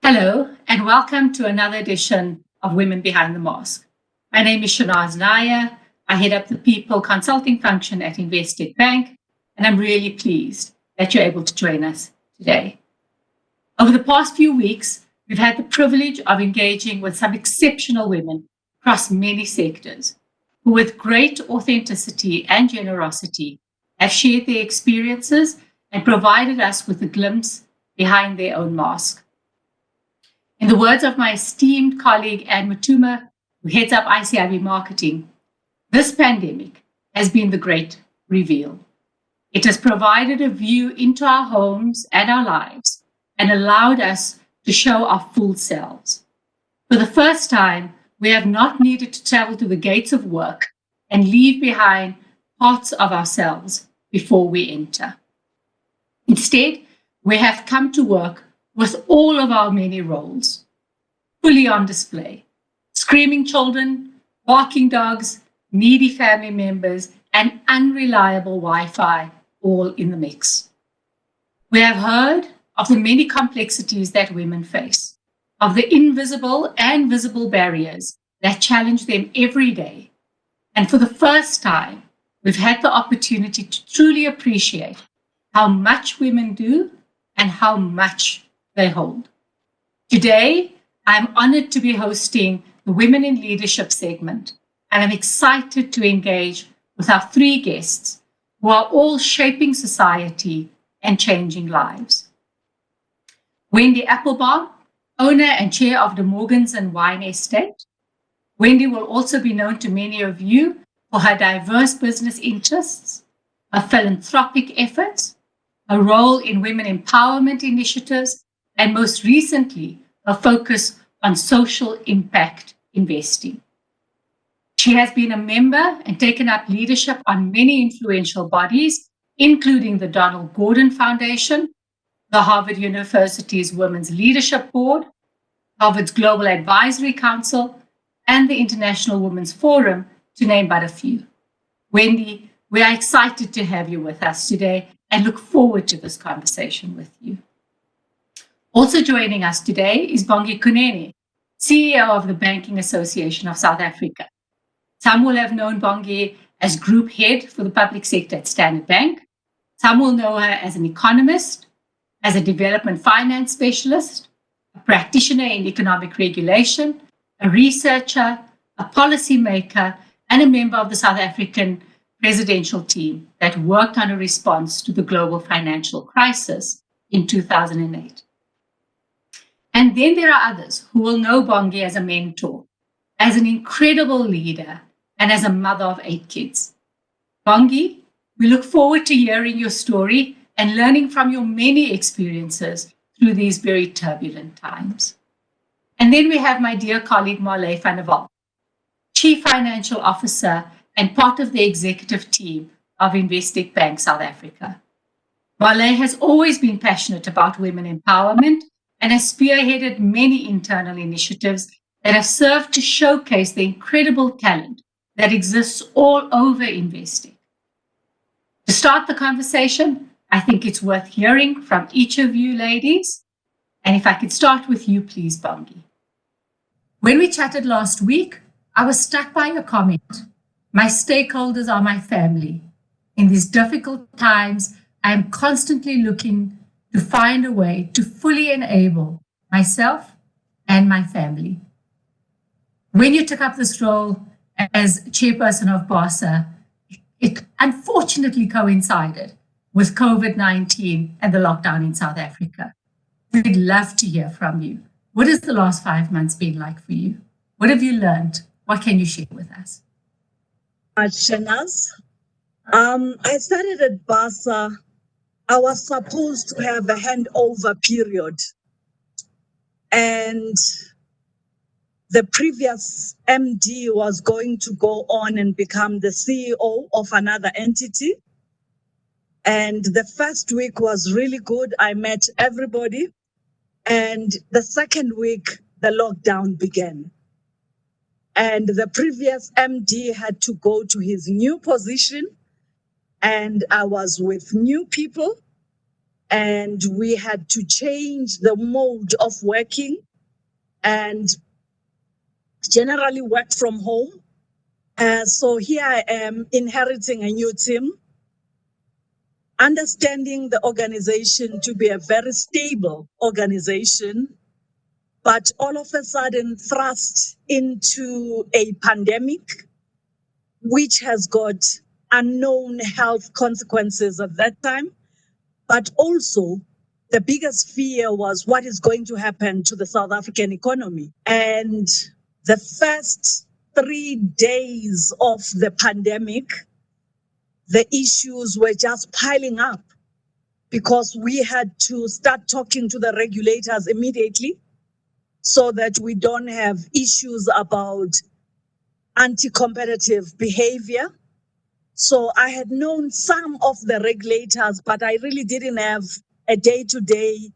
Hello, and welcome to another edition of Women Behind the Mask. My name is Shanaz Naya. I head up the People Consulting function at Investec Bank, and I'm really pleased that you're able to join us today. Over the past few weeks, we've had the privilege of engaging with some exceptional women across many sectors who, with great authenticity and generosity, have shared their experiences and provided us with a glimpse behind their own mask. In the words of my esteemed colleague Anne Matuma, who heads up ICIB Marketing, this pandemic has been the great reveal. It has provided a view into our homes and our lives and allowed us to show our full selves. For the first time, we have not needed to travel to the gates of work and leave behind parts of ourselves before we enter. Instead, we have come to work with all of our many roles, fully on display. Screaming children, barking dogs, needy family members, and unreliable Wi-Fi all in the mix. We have heard of the many complexities that women face, of the invisible and visible barriers that challenge them every day. And for the first time, we've had the opportunity to truly appreciate how much women do and how much they hold. Today, I'm honored to be hosting the Women in Leadership segment, and I'm excited to engage with our three guests who are all shaping society and changing lives. Wendy Applebaum, owner and chair of the Morgans and Wine Estate. Wendy will also be known to many of you for her diverse business interests, her philanthropic efforts, her role in women empowerment initiatives, and most recently, a focus on social impact investing. She has been a member and taken up leadership on many influential bodies, including the Donald Gordon Foundation, the Harvard University's Women's Leadership Board, Harvard's Global Advisory Council, and the International Women's Forum, to name but a few. Wendy, we are excited to have you with us today and look forward to this conversation with you. Also joining us today is Bongi Kunene, CEO of the Banking Association of South Africa. Some will have known Bongi as group head for the public sector at Standard Bank. Some will know her as an economist, as a development finance specialist, a practitioner in economic regulation, a researcher, a policymaker, and a member of the South African presidential team that worked on a response to the global financial crisis in 2008. And then there are others who will know Bongi as a mentor, as an incredible leader, and as a mother of 8 kids. Bongi, we look forward to hearing your story and learning from your many experiences through these very turbulent times. And then we have my dear colleague Marley van der Walt, Chief Financial Officer and part of the executive team of Investec Bank South Africa. Marley has always been passionate about women empowerment and has spearheaded many internal initiatives that have served to showcase the incredible talent that exists all over Investec. To start the conversation, I think it's worth hearing from each of you ladies. And if I could start with you, please, Bongi. When we chatted last week, I was struck by your comment. My stakeholders are my family. In these difficult times, I am constantly looking to find a way to fully enable myself and my family. When you took up this role as chairperson of BASA, it unfortunately coincided with COVID-19 and the lockdown in South Africa. We'd love to hear from you. What has the last 5 months been like for you? What have you learned? What can you share with us? Shanaz, I started at BASA. I was supposed to have a handover period, and the previous MD was going to go on and become the CEO of another entity. And the first week was really good. I met everybody. And the second week, the lockdown began. And the previous MD had to go to his new position. And I was with new people. and we had to change the mode of working and generally work from home. So here I am inheriting a new team, understanding the organization to be a very stable organization, but all of a sudden thrust into a pandemic, which has got unknown health consequences at that time. But also, the biggest fear was what is going to happen to the South African economy. And the first 3 days of the pandemic, the issues were just piling up because we had to start talking to the regulators immediately so that we don't have issues about anti-competitive behavior. So I had known some of the regulators, but I really didn't have a day-to-day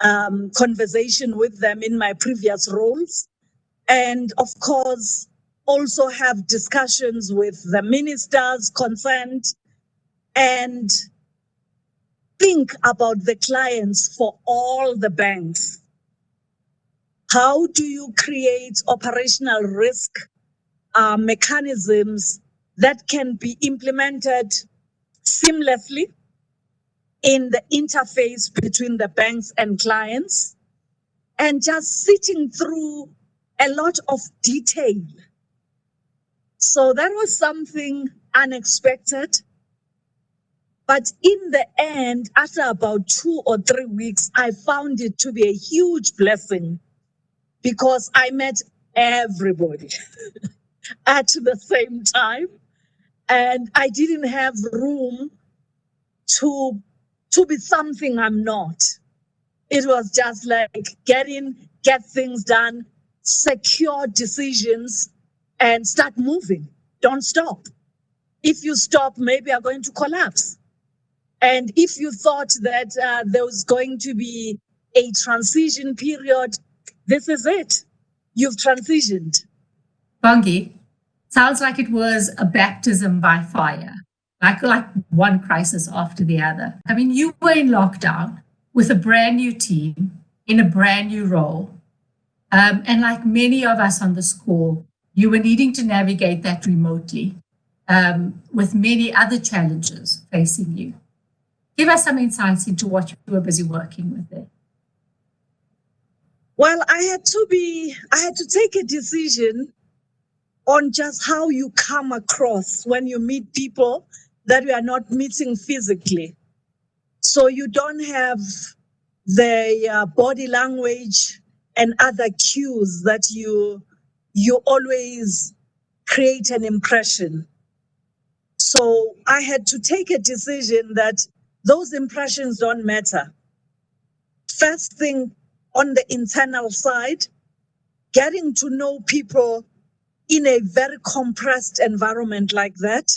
conversation with them in my previous roles. And of course, also have discussions with the ministers concerned and think about the clients for all the banks. How do you create operational risk mechanisms that can be implemented seamlessly in the interface between the banks and clients, and just sitting through a lot of detail. So that was something unexpected. But in the end, after about 2 or 3 weeks, I found it to be a huge blessing because I met everybody at the same time. And I didn't have room to be something I'm not. It was just like get in, get things done, secure decisions, and start moving. Don't stop. If you stop, maybe you're going to collapse. And if you thought that there was going to be a transition period, this is it. You've transitioned. Bongi, sounds like it was a baptism by fire, like one crisis after the other. I mean, you were in lockdown with a brand new team in a brand new role. And like many of us on this call, you were needing to navigate that remotely with many other challenges facing you. Give us some insights into what you were busy working with there. Well, I had to take a decision on just how you come across when you meet people that you are not meeting physically. So you don't have the body language and other cues that you always create an impression. So I had to take a decision that those impressions don't matter. First thing, on the internal side, getting to know people in a very compressed environment like that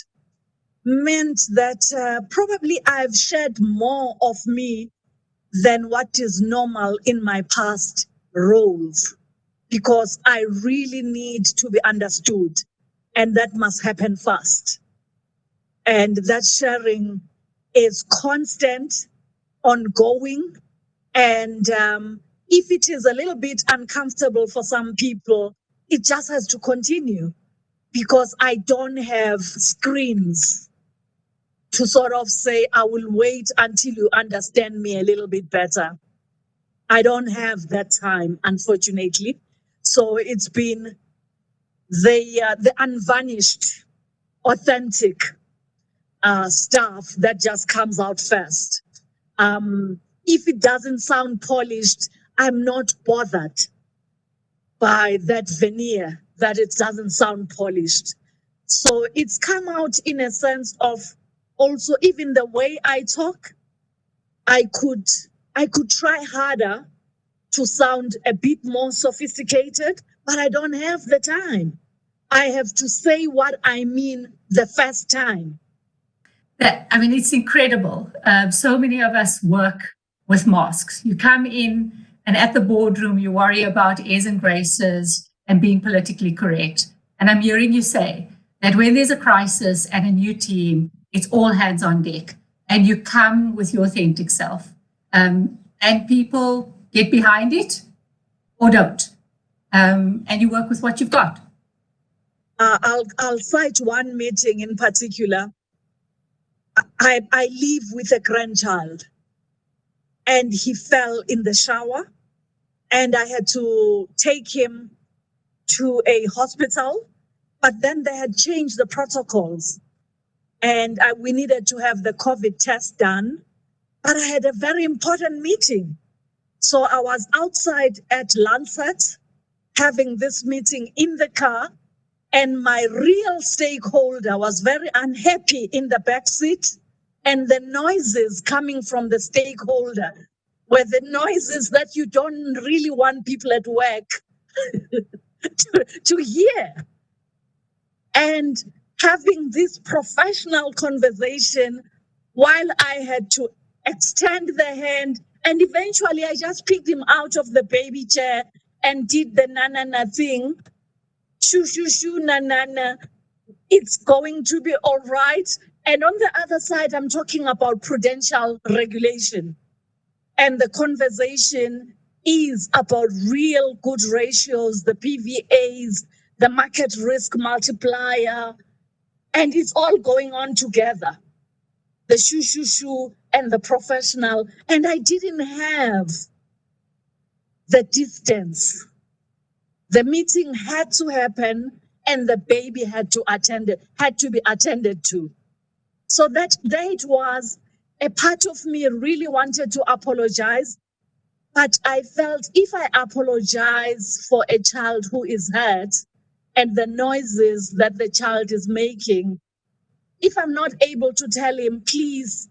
meant that probably I've shared more of me than what is normal in my past roles, because I really need to be understood, and that must happen fast. And that sharing is constant, ongoing, and if it is a little bit uncomfortable for some people, it just has to continue because I don't have screens to sort of say, I will wait until you understand me a little bit better. I don't have that time, unfortunately. So it's been the unvarnished, authentic stuff that just comes out first. If it doesn't sound polished, I'm not bothered by that veneer that it doesn't sound polished. So it's come out in a sense of also even the way I talk. I could try harder to sound a bit more sophisticated, but I don't have the time. I have to say what I mean the first time. I mean, it's incredible. So many of us work with masks. You come in and at the boardroom, you worry about airs and graces and being politically correct. And I'm hearing you say that when there's a crisis and a new team, it's all hands on deck and you come with your authentic self. And people get behind it or don't. And you work with what you've got. I'll cite one meeting in particular. I live with a grandchild, and he fell in the shower, and I had to take him to a hospital, but then they had changed the protocols, and we needed to have the COVID test done. But I had a very important meeting. So I was outside at Lancet having this meeting in the car, and my real stakeholder was very unhappy in the back seat. And the noises coming from the stakeholder were the noises that you don't really want people at work to hear. And having this professional conversation while I had to extend the hand, and eventually I just picked him out of the baby chair and did the na-na-na thing. Shoo, shoo, shoo, na-na-na. It's going to be all right. And on the other side, I'm talking about prudential regulation. And the conversation is about real good ratios, the PVAs, the market risk multiplier, and it's all going on together. The shoo, shoo, shoo, and the professional. And I didn't have the distance. The meeting had to happen, and the baby had to be attended to. So that it was. A part of me really wanted to apologize, but I felt if I apologize for a child who is hurt and the noises that the child is making, if I'm not able to tell him, please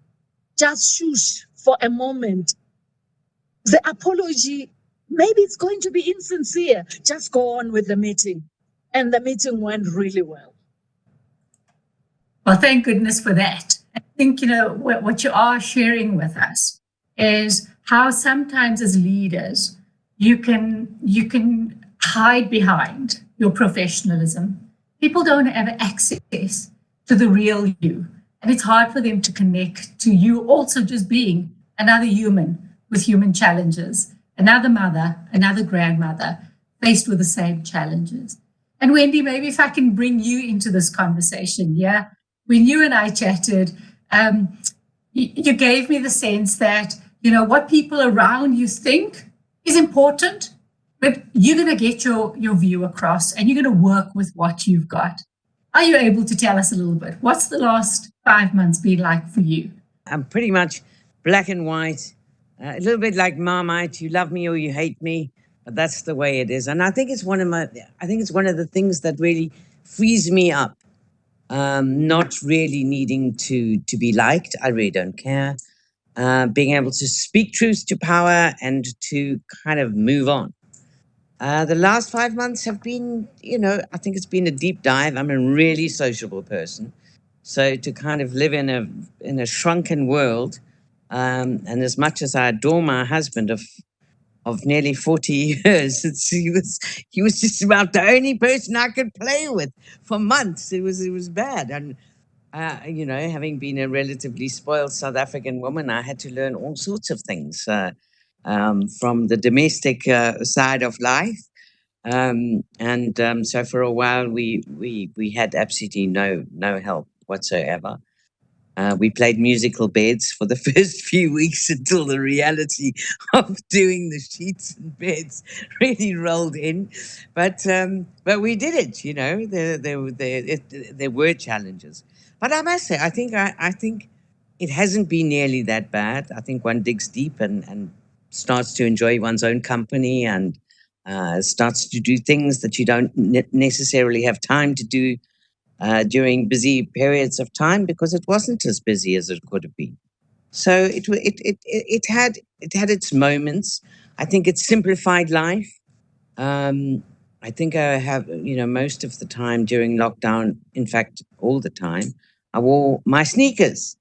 just shush for a moment, the apology, maybe it's going to be insincere. Just go on with the meeting. And the meeting went really well. Well, thank goodness for that. I think, what you are sharing with us is how sometimes as leaders, you can hide behind your professionalism. People don't have access to the real you. And it's hard for them to connect to you also just being another human with human challenges, another mother, another grandmother faced with the same challenges. And Wendy, maybe if I can bring you into this conversation, yeah? When you and I chatted, you gave me the sense that, what people around you think is important, but you're going to get your view across and you're going to work with what you've got. Are you able to tell us a little bit? What's the last 5 months been like for you? I'm pretty much black and white, a little bit like Marmite. You love me or you hate me, but that's the way it is. And I think it's one of the things that really frees me up. Not really needing to be liked. I really don't care. Being able to speak truth to power and to kind of move on. The last 5 months have been, I think it's been a deep dive. I'm a really sociable person. So to kind of live in a shrunken world, and as much as I adore my husband of nearly 40 years, he was just about the only person I could play with for months. It was bad. And having been a relatively spoiled South African woman, I had to learn all sorts of things from the domestic side of life. So for a while, we had absolutely no help whatsoever. We played musical beds for the first few weeks until the reality of doing the sheets and beds really rolled in. But we did it. There were challenges, but I must say, I think it hasn't been nearly that bad. I think one digs deep and starts to enjoy one's own company and starts to do things that you don't necessarily have time to do during busy periods of time, because it wasn't as busy as it could have been. So it had its moments. I think it simplified life. I think I have, most of the time during lockdown, in fact, all the time, I wore my sneakers.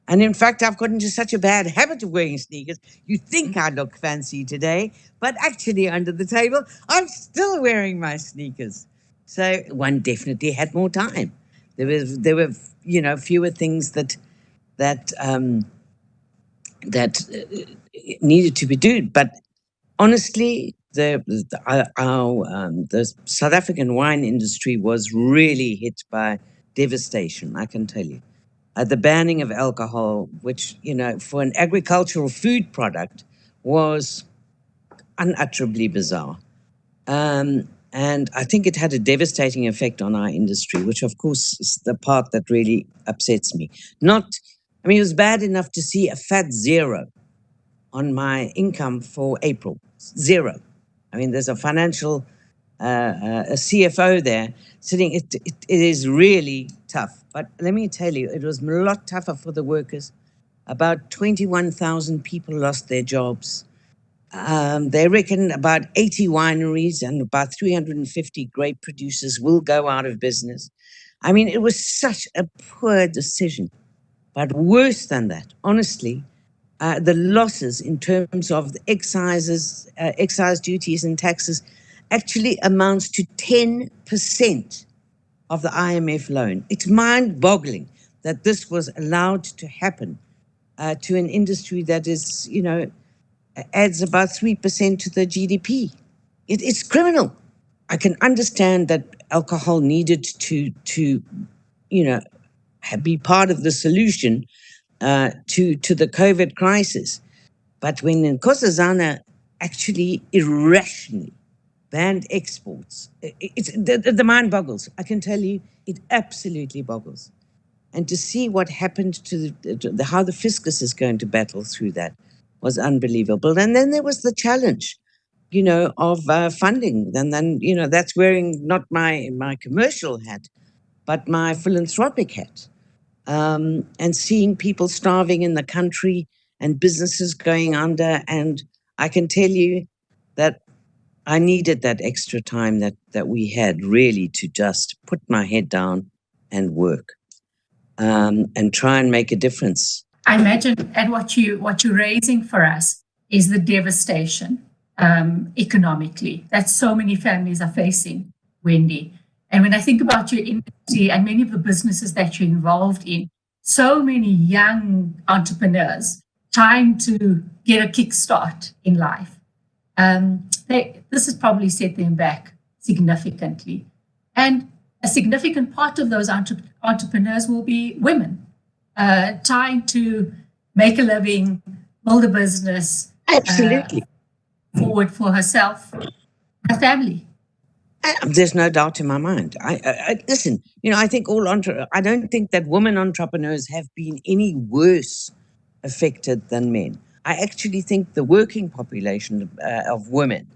And in fact, I've got into such a bad habit of wearing sneakers. You think I look fancy today, but actually under the table, I'm still wearing my sneakers. So one definitely had more time. There were fewer things that needed to be done. But honestly, the South African wine industry was really hit by devastation, I can tell you. The banning of alcohol, which, for an agricultural food product, was unutterably bizarre. And I think it had a devastating effect on our industry, which, of course, is the part that really upsets me. It was bad enough to see a fat zero on my income for April. Zero. There's a financial, a CFO there sitting. It is really tough. But let me tell you, it was a lot tougher for the workers. About 21,000 people lost their jobs. They reckon about 80 wineries and about 350 grape producers will go out of business. It was such a poor decision. But worse than that, honestly, the losses in terms of the excise duties and taxes actually amounts to 10% of the IMF loan. It's mind-boggling that this was allowed to happen to an industry that is, adds about 3% to the GDP. It's criminal. I can understand that alcohol needed to be part of the solution to the COVID crisis. But when Nkosazana actually irrationally banned exports, the mind boggles. I can tell you, it absolutely boggles. And to see what happened to how the fiscus is going to battle through that was unbelievable. And then there was the challenge, of funding. And then, that's wearing not my commercial hat, but my philanthropic hat. And seeing people starving in the country and businesses going under. And I can tell you that I needed that extra time that we had really to just put my head down and work and try and make a difference. I imagine, and what you're raising for us is the devastation economically that so many families are facing, Wendy. And when I think about your industry and many of the businesses that you're involved in, so many young entrepreneurs trying to get a kickstart in life, this has probably set them back significantly. And a significant part of those entrepreneurs will be women. Trying to make a living, build a business, absolutely forward for herself, her family. There's no doubt in my mind. I listen. I think I don't think that women entrepreneurs have been any worse affected than men. I actually think the working population of women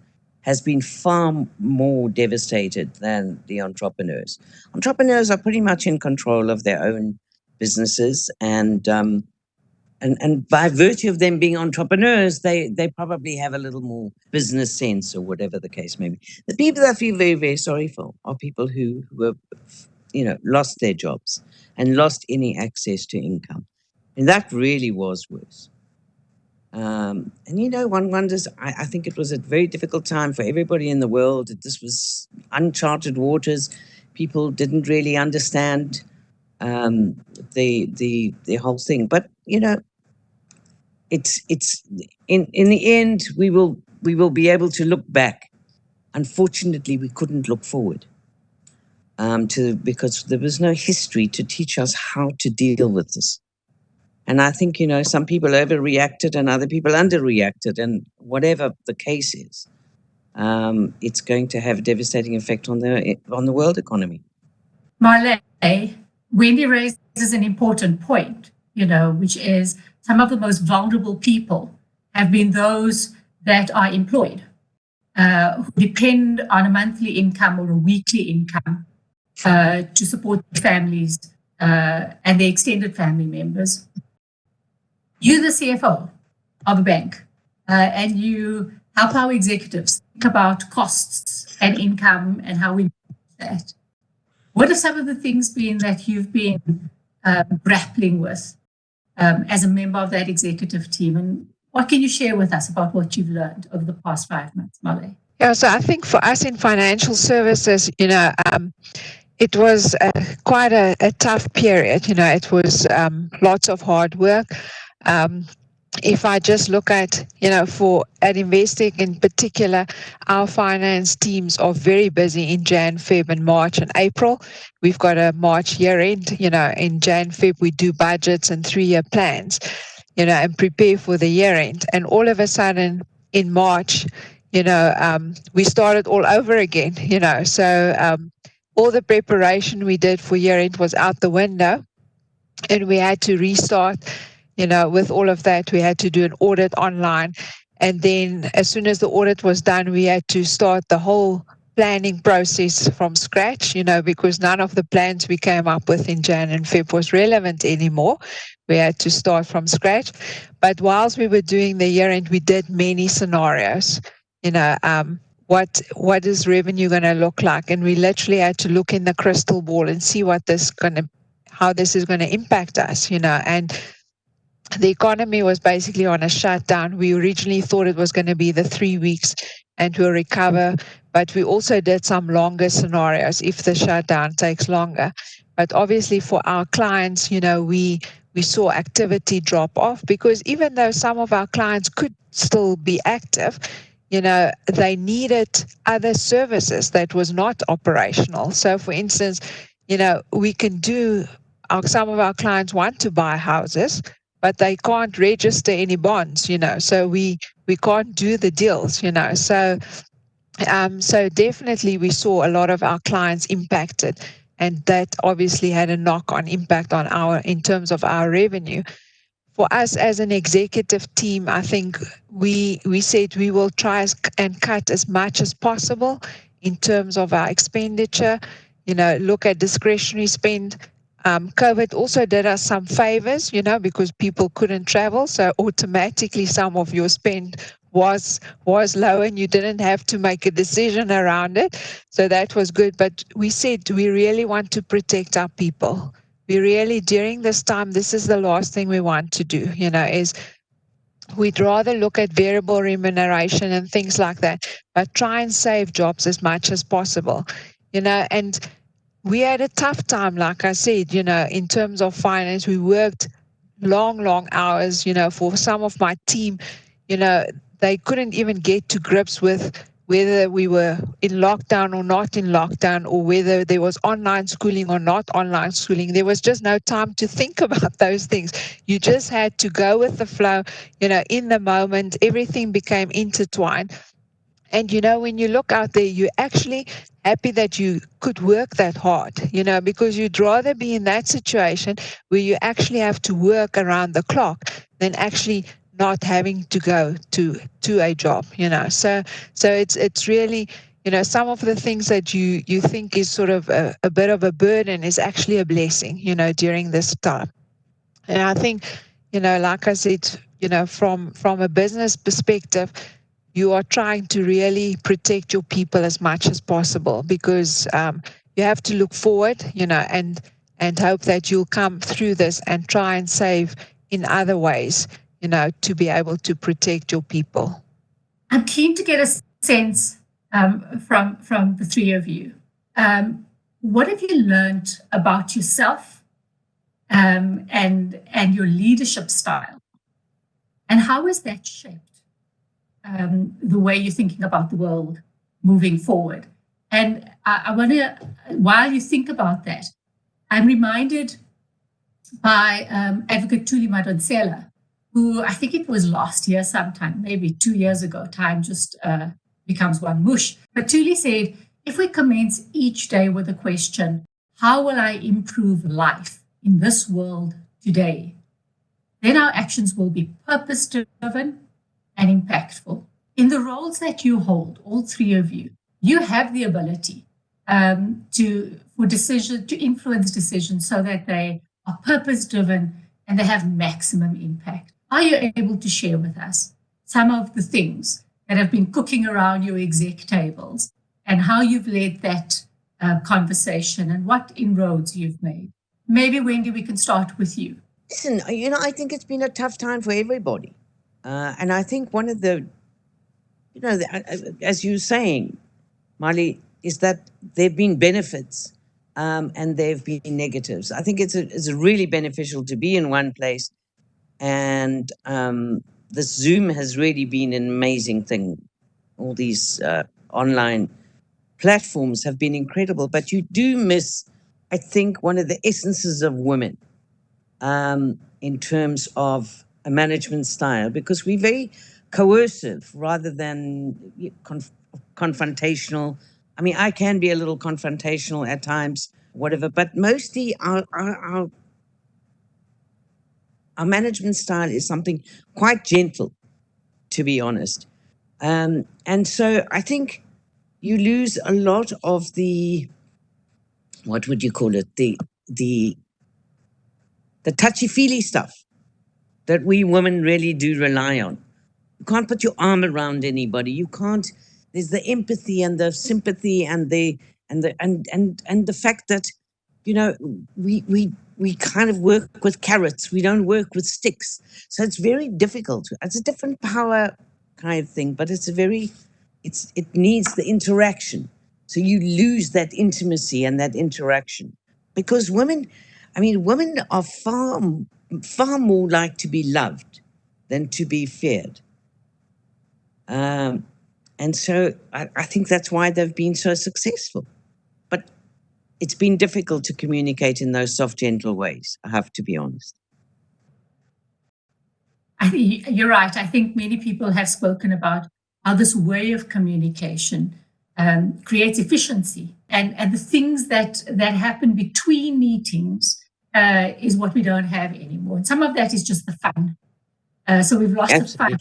has been far more devastated than the entrepreneurs. Entrepreneurs are pretty much in control of their own businesses, and by virtue of them being entrepreneurs, they probably have a little more business sense or whatever the case may be. The people that I feel very, very sorry for are people who have, lost their jobs and lost any access to income. And that really was worse. And one wonders, I think it was a very difficult time for everybody in the world. This was uncharted waters. People didn't really understand the whole thing. But it's in the end we will be able to look back. Unfortunately, we couldn't look forward because there was no history to teach us how to deal with this. And I think some people overreacted and other people underreacted, and whatever the case is, it's going to have a devastating effect on the world economy. Marley, Wendy raises an important point, which is some of the most vulnerable people have been those that are employed, who depend on a monthly income or a weekly income to support their families and their extended family members. You're the CFO of a bank, and you help our executives think about costs and income and how we manage that. What are some of the things that you've been grappling with as a member of that executive team? And what can you share with us about what you've learned over the past 5 months, Marley? Yeah, so I think for us in financial services, it was quite a tough period. It was lots of hard work. if I just look at, at Investec in particular, our finance teams are very busy in Jan, Feb, and March and April. We've got a March year end, in Jan, Feb, we do budgets and 3-year plans, and prepare for the year end. And all of a sudden in March, we started all over again, so all the preparation we did for year end was out the window, and we had to restart. With all of that, we had to do an audit online. And then as soon as the audit was done, we had to start the whole planning process from scratch, because none of the plans we came up with in Jan and Feb was relevant anymore. We had to start from scratch. But whilst we were doing the year end, we did many scenarios, what is revenue going to look like? And we literally had to look in the crystal ball and see how this is going to impact us, and the economy was basically on a shutdown. We originally thought it was going to be the 3 weeks and we'll recover, but we also did some longer scenarios if the shutdown takes longer. But obviously for our clients, we saw activity drop off, because even though some of our clients could still be active, they needed other services that was not operational. So for instance, we can do, some of our clients want to buy houses, but they can't register any bonds, so we can't do the deals, so definitely we saw a lot of our clients impacted, and that obviously had a knock-on impact on in terms of our revenue. For us as an executive team, I think we said we will try and cut as much as possible in terms of our expenditure, look at discretionary spend. COVID also did us some favors, because people couldn't travel. So automatically some of your spend was low and you didn't have to make a decision around it. So that was good. But we said we really want to protect our people. We really, during this time, this is the last thing we want to do, is we'd rather look at variable remuneration and things like that, but try and save jobs as much as possible, and we had a tough time, like I said, in terms of finance. We worked long hours, for some of my team, they couldn't even get to grips with whether we were in lockdown or not in lockdown, or whether there was online schooling or not online schooling. There was just no time to think about those things. You just had to go with the flow, in the moment. Everything became intertwined. And, when you look out there, you're actually happy that you could work that hard, because you'd rather be in that situation where you actually have to work around the clock than actually not having to go to a job, So it's really, some of the things that you think is sort of a bit of a burden is actually a blessing, during this time. And I think, like I said, from a business perspective, you are trying to really protect your people as much as possible, because you have to look forward, and hope that you'll come through this and try and save in other ways, to be able to protect your people. I'm keen to get a sense from the three of you. What have you learned about yourself and your leadership style? And how has that shaped the way you're thinking about the world moving forward? And I want to, while you think about that, I'm reminded by Advocate Thuli Madonsela, who I think it was last year sometime, maybe 2 years ago. Time just becomes one mush. But Thuli said, if we commence each day with the question, how will I improve life in this world today? Then our actions will be purpose-driven and impactful. In the roles that you hold, all three of you, you have the ability to influence decisions so that they are purpose-driven and they have maximum impact. Are you able to share with us some of the things that have been cooking around your exec tables and how you've led that conversation and what inroads you've made? Maybe, Wendy, we can start with you. Listen, I think it's been a tough time for everybody. And I think one of the, as you're saying, Marley, is that there have been benefits and there have been negatives. I think it's really beneficial to be in one place And this Zoom has really been an amazing thing. All these online platforms have been incredible, but you do miss, I think, one of the essences of women in terms of a management style, because we're very coercive rather than confrontational. I mean, I can be a little confrontational at times, whatever, but mostly our management style is something quite gentle, to be honest. And so I think you lose a lot of the, what would you call it? The touchy-feely stuff that we women really do rely on. You can't put your arm around anybody. You can't. There's the empathy and the sympathy and the fact that, you know, we kind of work with carrots. We don't work with sticks. So it's very difficult. It's a different power kind of thing, but it needs the interaction. So you lose that intimacy and that interaction, because women are far more like to be loved than to be feared. And so I think that's why they've been so successful. But it's been difficult to communicate in those soft, gentle ways, I have to be honest. I think you're right. I think many people have spoken about how this way of communication creates efficiency, and the things that happen between meetings is what we don't have anymore. And some of that is just the fun. So we've lost the fun.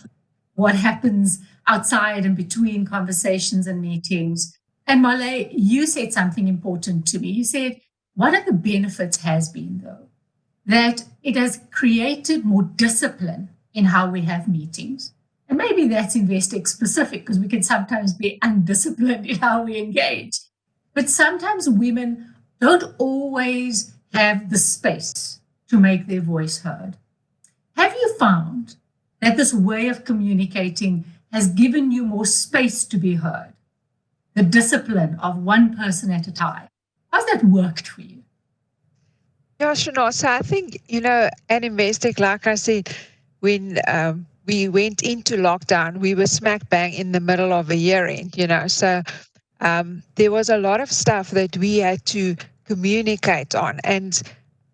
What happens outside and between conversations and meetings. And Male, you said something important to me. You said one of the benefits has been, though, that it has created more discipline in how we have meetings. And maybe that's Investec specific, because we can sometimes be undisciplined in how we engage. But sometimes women don't always have the space to make their voice heard. Have you found that this way of communicating has given you more space to be heard? The discipline of one person at a time. How's that worked for you? Yeah, Shana. So I think, at Investec, like I said, when we went into lockdown, we were smack bang in the middle of a year end, so there was a lot of stuff that we had to communicate on. And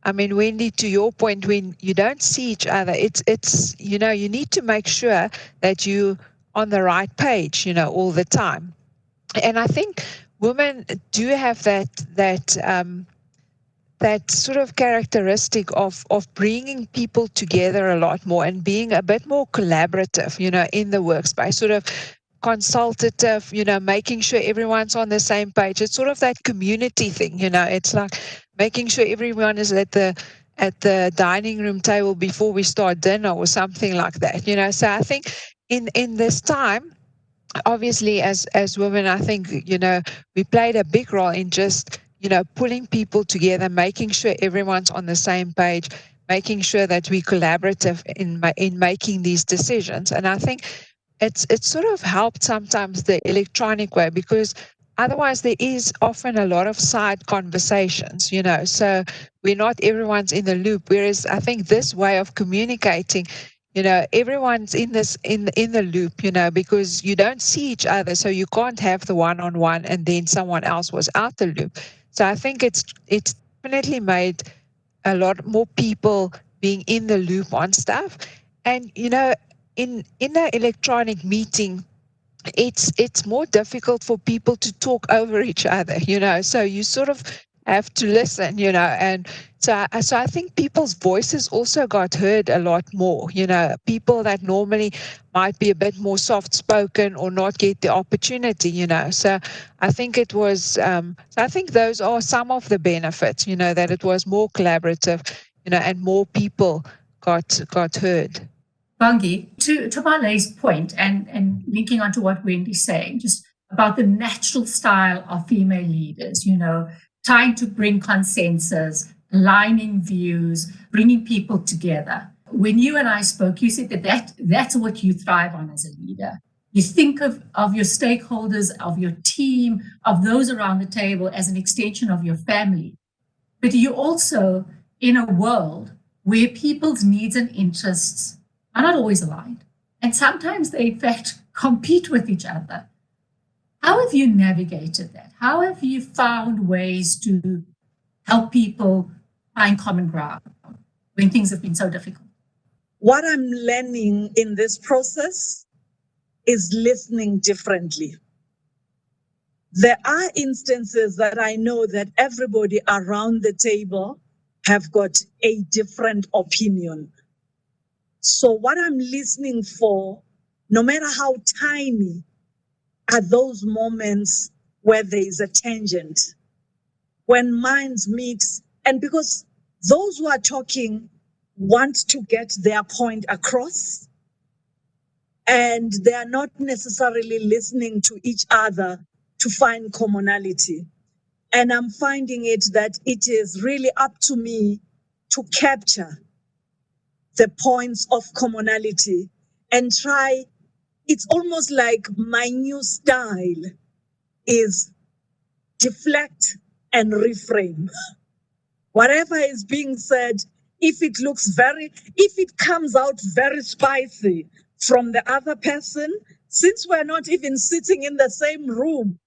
I mean, Wendy, to your point, when you don't see each other, it's you need to make sure that you're on the right page, all the time. And I think women do have that sort of characteristic of bringing people together a lot more and being a bit more collaborative, in the workspace, sort of consultative, making sure everyone's on the same page. It's sort of that community thing, it's like making sure everyone is at the dining room table before we start dinner or something like that, So I think in this time, obviously as women, I think, we played a big role in just, pulling people together, making sure everyone's on the same page, making sure that we're collaborative in making these decisions. And I think it's sort of helped sometimes the electronic way, because otherwise there is often a lot of side conversations, so everyone's in the loop. Whereas I think this way of communicating, everyone's in the loop, because you don't see each other, so you can't have the one-on-one and then someone else was out the loop. So I think it's definitely made a lot more people being in the loop on stuff. And, in an electronic meeting, it's more difficult for people to talk over each other, so you sort of have to listen, and so I think people's voices also got heard a lot more, people that normally might be a bit more soft-spoken or not get the opportunity, so I think it was, so I think those are some of the benefits, that it was more collaborative, and more people got heard. Bongi, to Male's point, and linking onto what Wendy's saying, just about the natural style of female leaders, trying to bring consensus, aligning views, bringing people together. When you and I spoke, you said that's what you thrive on as a leader. You think of your stakeholders, of your team, of those around the table as an extension of your family. But you also, in a world where people's needs and interests are not always aligned. And sometimes they, in fact, compete with each other. How have you navigated that? How have you found ways to help people find common ground when things have been so difficult? What I'm learning in this process is listening differently. There are instances that I know that everybody around the table have got a different opinion. So what I'm listening for, no matter how tiny, are those moments where there is a tangent, when minds meet, and because those who are talking want to get their point across, and they are not necessarily listening to each other to find commonality. And I'm finding it that it is really up to me to capture the points of commonality and try. It's almost like my new style is deflect and reframe. Whatever is being said, if it comes out very spicy from the other person, since we're not even sitting in the same room,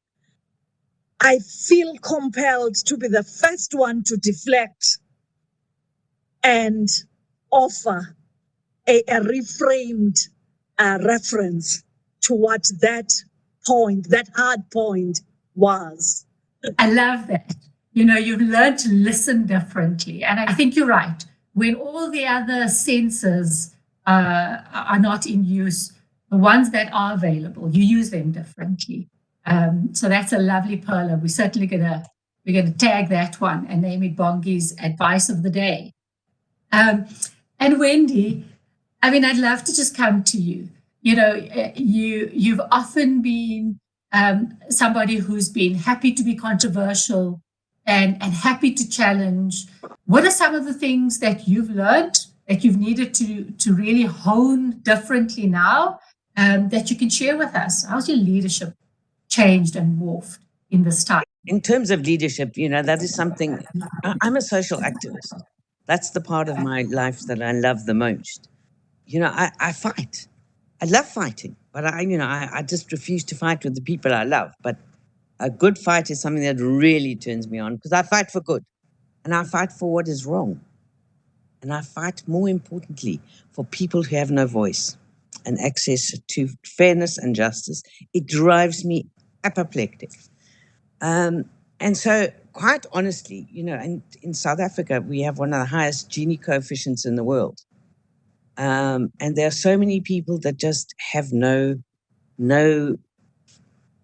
I feel compelled to be the first one to deflect and offer a reframed reference to what that hard point was. I love that. You know, you've learned to listen differently. And I think you're right. When all the other senses are not in use, the ones that are available, you use them differently. So that's a lovely perler. We're gonna tag that one and name it Bongi's advice of the day. And Wendy, I mean, I'd love to just come to you. You know, you've often been somebody who's been happy to be controversial and happy to challenge. What are some of the things that you've learned that you've needed to really hone differently now that you can share with us? How's your leadership changed and morphed in this time? In terms of leadership, you know, that is something, I'm a social activist. That's the part of my life that I love the most. You know, I fight. I love fighting, but I just refuse to fight with the people I love. But a good fight is something that really turns me on because I fight for good and I fight for what is wrong. And I fight, more importantly, for people who have no voice and access to fairness and justice. It drives me apoplectic. And so, quite honestly, you know, and in South Africa, we have one of the highest Gini coefficients in the world. And there are so many people that just have no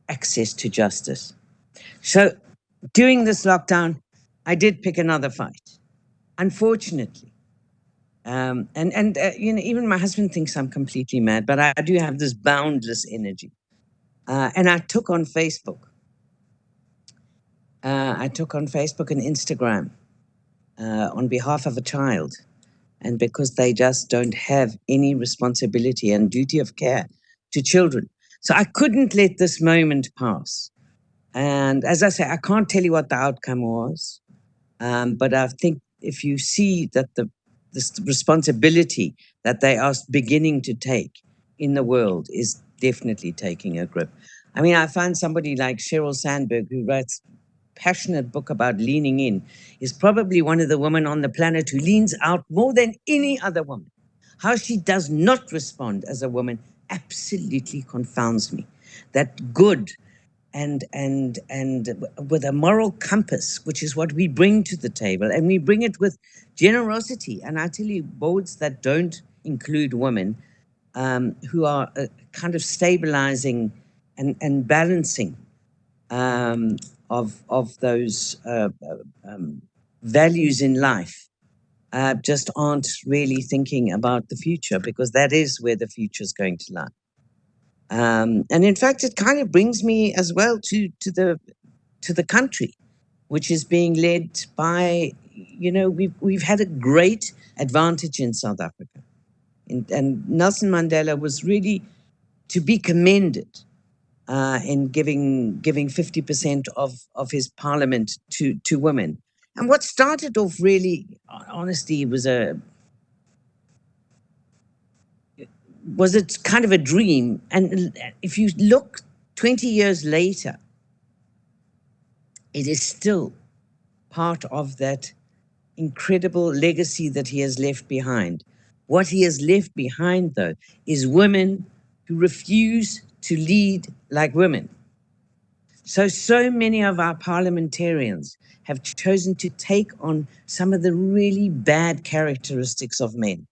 access to justice. So during this lockdown, I did pick another fight, unfortunately. You know, even my husband thinks I'm completely mad, but I do have this boundless energy. And I took on Facebook. I took on Facebook and Instagram on behalf of a child. And because they just don't have any responsibility and duty of care to children. So I couldn't let this moment pass. And as I say, I can't tell you what the outcome was. But I think if you see that this responsibility that they are beginning to take in the world is definitely taking a grip. I mean, I find somebody like Sheryl Sandberg, who writes passionate book about leaning in, is probably one of the women on the planet who leans out more than any other woman. How she does not respond as a woman absolutely confounds me. That good and with a moral compass, which is what we bring to the table, and we bring it with generosity. And I tell you, boards that don't include women, who are kind of stabilizing and balancing of those values in life, just aren't really thinking about the future, because that is where the future is going to lie. And in fact, it kind of brings me as well to the country, which is being led by, you know, we've had a great advantage in South Africa, and Nelson Mandela was really to be commended in giving 50% of his parliament to women. And what started off really, honestly, was a was it kind of a dream. And if you look 20 years later, it is still part of that incredible legacy that he has left behind. What he has left behind, though, is women who refuse to lead like women. So many of our parliamentarians have chosen to take on some of the really bad characteristics of men.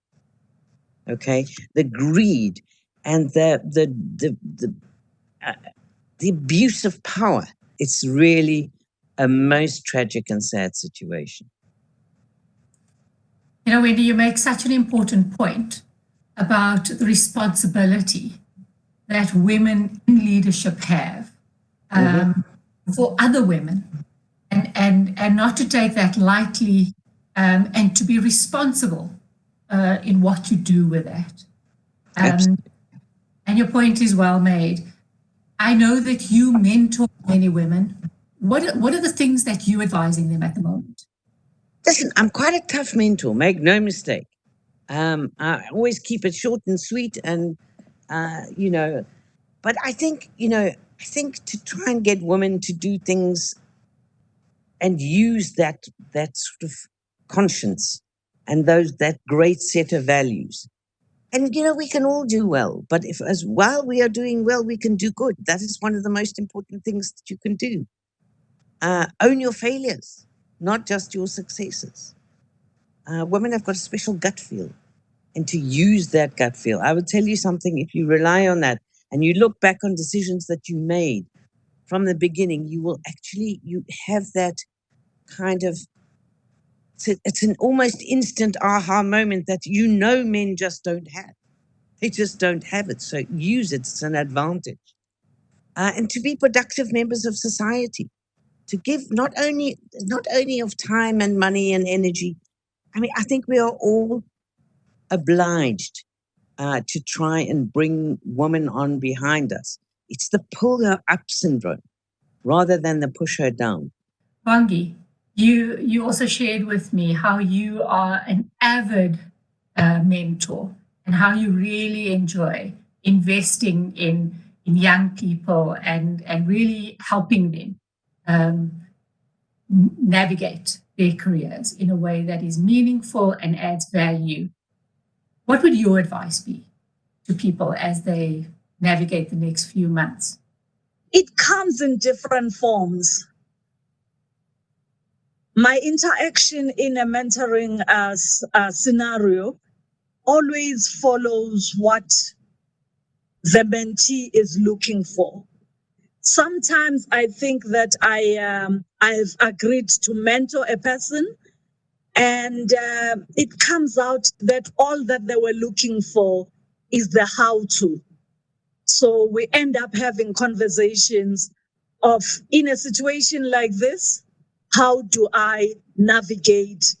Okay, the greed and the abuse of power. It's really a most tragic and sad situation. You know, Wendy, you make such an important point about the responsibility that women in leadership have for other women, and not to take that lightly, and to be responsible in what you do with that. And your point is well made. I know that you mentor many women. What are the things that you're advising them at the moment? Listen, I'm quite a tough mentor, make no mistake. I always keep it short and sweet, and but I think to try and get women to do things and use that sort of conscience and that great set of values. And we can all do well, but while we are doing well, we can do good. That is one of the most important things that you can do. Own your failures, not just your successes. Women have got a special gut feel, and to use that gut feel. I would tell you something, if you rely on that and you look back on decisions that you made from the beginning, you have that kind of, it's an almost instant aha moment that men just don't have. They just don't have it. So use it. It's an advantage. And to be productive members of society, to give not only of time and money and energy. I mean, I think we are all obliged to try and bring women on behind us. It's the pull her up syndrome rather than the push her down. Bongi, you also shared with me how you are an avid mentor and how you really enjoy investing in young people and really helping them navigate their careers in a way that is meaningful and adds value. What would your advice be to people as they navigate the next few months? It comes in different forms. My interaction in a mentoring scenario always follows what the mentee is looking for. Sometimes I think that I've agreed to mentor a person, and it comes out that all that they were looking for is the how-to. So we end up having conversations of, in a situation like this, how do I navigate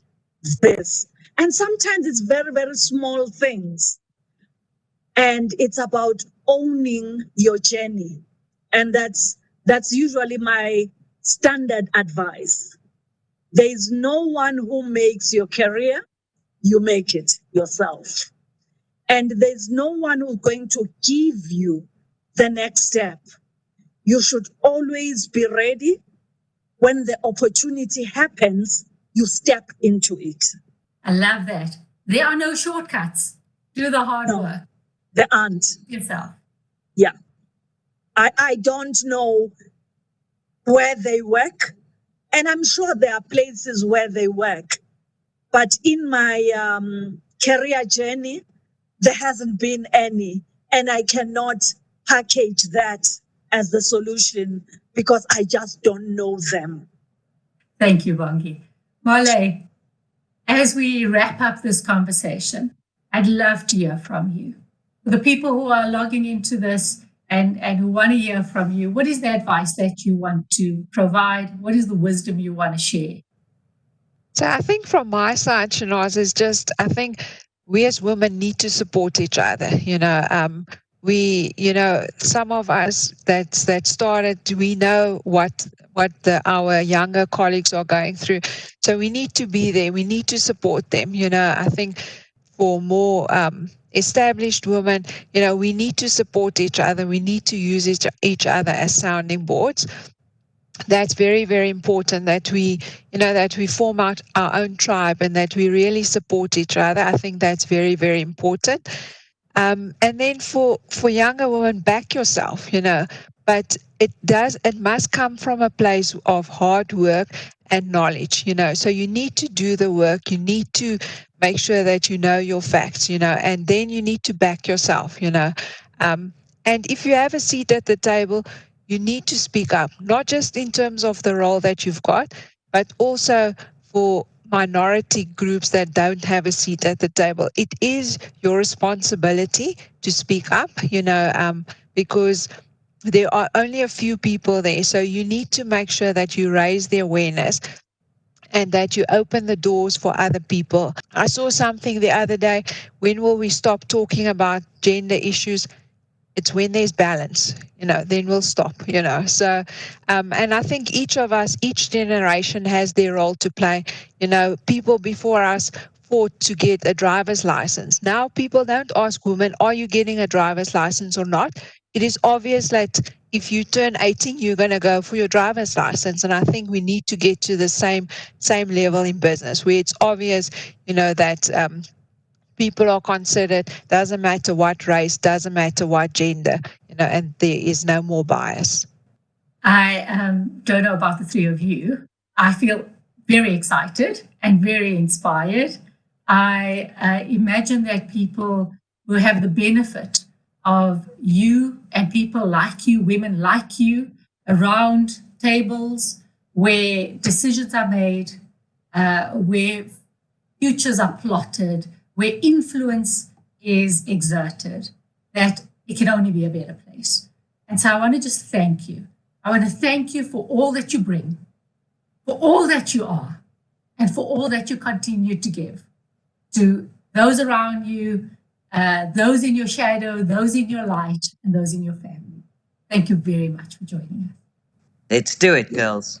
this? And sometimes it's very, very small things. And it's about owning your journey. And that's usually my standard advice. There is no one who makes your career, you make it yourself. And there's no one who's going to give you the next step. You should always be ready. When the opportunity happens, you step into it. I love that. There are no shortcuts. Do the hard work. There aren't. Yourself. Yeah. I don't know where they work, and I'm sure there are places where they work. But in my career journey, there hasn't been any, and I cannot package that as the solution because I just don't know them. Thank you, Bongi. Marley, as we wrap up this conversation, I'd love to hear from you. For the people who are logging into this and who want to hear from you, what is the advice that you want to provide? What is the wisdom you want to share? So I think from my side, Shanaz, is just, I think we as women need to support each other. Some of us that started, we know what our younger colleagues are going through. So we need to be there. We need to support them. I think for more established women, we need to support each other. We need to use each other as sounding boards. That's very, very important that we form out our own tribe and that we really support each other. I think that's very, very important. And then for younger women, back yourself, but it must come from a place of hard work and knowledge, so you need to do the work. You need to make sure that you know your facts, and then you need to back yourself, and if you have a seat at the table, you need to speak up, not just in terms of the role that you've got, but also for minority groups that don't have a seat at the table. It is your responsibility to speak up, because there are only a few people there. So you need to make sure that you raise the awareness and that you open the doors for other people. I saw something the other day. When will we stop talking about gender issues? It's when there's balance, then we'll stop, So, and I think each of us, each generation has their role to play. People before us fought to get a driver's license. Now people don't ask women, are you getting a driver's license or not? It is obvious that if you turn 18, you're going to go for your driver's license. And I think we need to get to the same level in business where it's obvious, that people are considered, doesn't matter what race, doesn't matter what gender, and there is no more bias. I don't know about the three of you. I feel very excited and very inspired. I imagine that people will have the benefit of you and people like you, women like you, around tables where decisions are made, where futures are plotted, where influence is exerted, that it can only be a better place. And so I want to just thank you. I want to thank you for all that you bring, for all that you are, and for all that you continue to give to those around you, those in your shadow, those in your light, and those in your family. Thank you very much for joining us. Let's do it, girls.